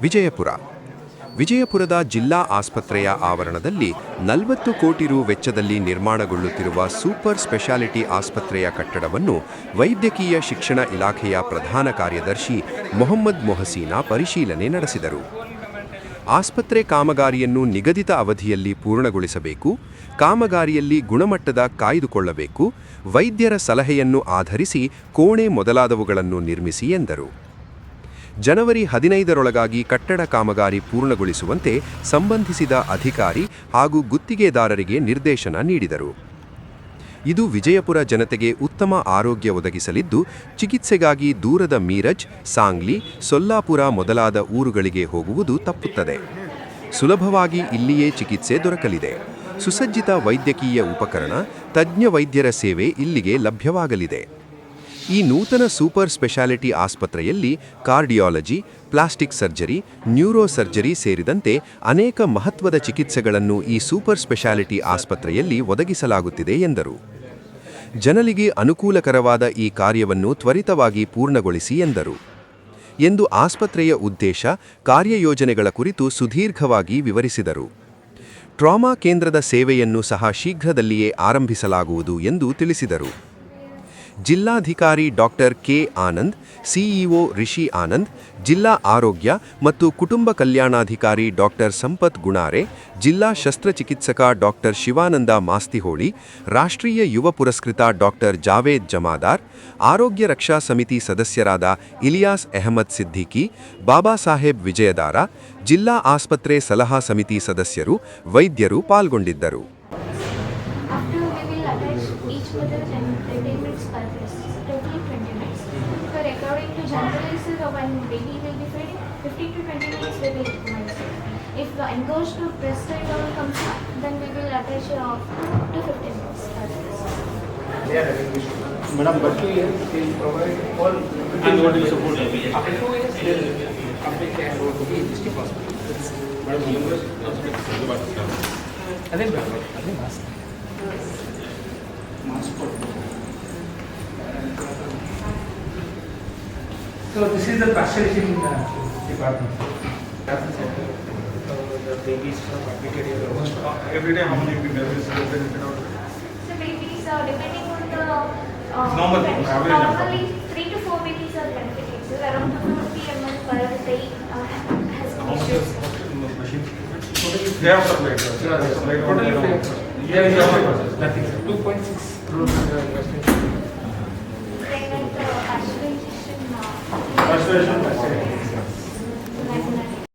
ವಿಜಯಪುರದ ಜಿಲ್ಲಾ ಆಸ್ಪತ್ರೆಯ ಆವರಣದಲ್ಲಿ 40 ಕೋಟಿ ರು ವೆಚ್ಚದಲ್ಲಿ ನಿರ್ಮಾಣಗೊಳ್ಳುತ್ತಿರುವ ಸೂಪರ್ ಸ್ಪೆಷಾಲಿಟಿ ಆಸ್ಪತ್ರೆಯ ಕಟ್ಟಡವನ್ನು ವೈದ್ಯಕೀಯ ಶಿಕ್ಷಣ ಇಲಾಖೆಯ ಪ್ರಧಾನ ಕಾರ್ಯದರ್ಶಿ ಮೊಹಮ್ಮದ್ ಮೊಹಸೀನಾ ಪರಿಶೀಲನೆ ನಡೆಸಿದರು. ಆಸ್ಪತ್ರೆ ಕಾಮಗಾರಿಯನ್ನು ನಿಗದಿತ ಅವಧಿಯಲ್ಲಿ ಪೂರ್ಣಗೊಳಿಸಬೇಕು, ಕಾಮಗಾರಿಯಲ್ಲಿ ಗುಣಮಟ್ಟದ ಕಾಯ್ದುಕೊಳ್ಳಬೇಕು, ವೈದ್ಯರ ಸಲಹೆಯನ್ನು ಆಧರಿಸಿ ಕೋಣೆ ಮೊದಲಾದವುಗಳನ್ನು ನಿರ್ಮಿಸಿ ಎಂದರು. ಜನವರಿ 15ರೊಳಗಾಗಿ ಕಟ್ಟಡ ಕಾಮಗಾರಿ ಪೂರ್ಣಗೊಳಿಸುವಂತೆ ಸಂಬಂಧಿಸಿದ ಅಧಿಕಾರಿ ಹಾಗೂ ಗುತ್ತಿಗೆದಾರರಿಗೆ ನಿರ್ದೇಶನ ನೀಡಿದರು. ಇದು ವಿಜಯಪುರ ಜನತೆಗೆ ಉತ್ತಮ ಆರೋಗ್ಯ ಒದಗಿಸಲಿದ್ದು, ಚಿಕಿತ್ಸೆಗಾಗಿ ದೂರದ ಮೀರಜ್, ಸಾಂಗ್ಲಿ, ಸೊಲ್ಲಾಪುರ ಮೊದಲಾದ ಊರುಗಳಿಗೆ ಹೋಗುವುದು ತಪ್ಪುತ್ತದೆ. ಸುಲಭವಾಗಿ ಇಲ್ಲಿಯೇ ಚಿಕಿತ್ಸೆ ದೊರಕಲಿದೆ. ಸುಸಜ್ಜಿತ ವೈದ್ಯಕೀಯ ಉಪಕರಣ, ತಜ್ಞ ವೈದ್ಯರ ಸೇವೆ ಇಲ್ಲಿಗೆ ಲಭ್ಯವಾಗಲಿದೆ. ಈ ನೂತನ ಸೂಪರ್ ಸ್ಪೆಷಾಲಿಟಿ ಆಸ್ಪತ್ರೆಯಲ್ಲಿ cardiology, plastic surgery, neuro surgery ಸೇರಿದಂತೆ ಅನೇಕ ಮಹತ್ವದ ಚಿಕಿತ್ಸೆಗಳನ್ನು ಈ ಸೂಪರ್ ಸ್ಪೆಷಾಲಿಟಿ ಆಸ್ಪತ್ರೆಯಲ್ಲಿ ಒದಗಿಸಲಾಗುತ್ತಿದೆ ಎಂದರು. ಜನರಿಗೆ ಅನುಕೂಲಕರವಾದ ಈ ಕಾರ್ಯವನ್ನು ತ್ವರಿತವಾಗಿ ಪೂರ್ಣಗೊಳಿಸಿ ಎಂದರು. ಎಂದು ಆಸ್ಪತ್ರೆಯ ಉದ್ದೇಶ, ಕಾರ್ಯಯೋಜನೆಗಳ ಕುರಿತು ಸುದೀರ್ಘವಾಗಿ ವಿವರಿಸಿದರು. ಟ್ರಾಮಾ ಕೇಂದ್ರದ ಸೇವೆಯನ್ನು ಸಹ ಶೀಘ್ರದಲ್ಲಿಯೇ ಆರಂಭಿಸಲಾಗುವುದು ಎಂದು ತಿಳಿಸಿದರು. ಜಿಲ್ಲಾಧಿಕಾರಿ doctor K. Anand, CEO Rishi Anand, ಜಿಲ್ಲಾ ಆರೋಗ್ಯ ಮತ್ತು ಕುಟುಂಬ ಕಲ್ಯಾಣಾಧಿಕಾರಿ ಡಾಕ್ಟರ್ ಸಂಪತ್ ಗುಣಾರೆ, ಜಿಲ್ಲಾ ಶಸ್ತ್ರಚಿಕಿತ್ಸಕ ಡಾಕ್ಟರ್ ಶಿವಾನಂದ ಮಾಸ್ತಿಹೋಳಿ, ರಾಷ್ಟ್ರೀಯ ಯುವ ಪುರಸ್ಕೃತ ಡಾಕ್ಟರ್ ಜಾವೇದ್ ಜಮಾದಾರ್, ಆರೋಗ್ಯ ರಕ್ಷಾ ಸಮಿತಿ ಸದಸ್ಯರಾದ ಇಲಿಯಾಸ್ ಅಹಮದ್ ಸಿದ್ದಿಕಿ, ಬಾಬಾ ಸಾಹೇಬ್ ವಿಜಯದಾರ, ಜಿಲ್ಲಾ ಆಸ್ಪತ್ರೆ ಸಲಹಾ ಸಮಿತಿ ಸದಸ್ಯರು, ವೈದ್ಯರು ಪಾಲ್ಗೊಂಡಿದ್ದರು. Totally 20 minutes. So according to generalizer, when baby will be fed, 15 to 20 minutes they will minus. If the engorged to breast side comes up, then we will attach to 15 minutes. Madam, but we will provide all. And what do you support? After 2 years, they will complete care to be district hospitals. Madam, university hospital. Adhe mask. So this is the partiality department. The babies are admitted here. Every day, how many babies are admitted out? So babies are depending on the normally 3 to 4 babies are benefiting. So around 250 ml per day has been issued. They have supplied. Totally nothing. 2.6 crores invested. Private pasteurization. Pasteurization.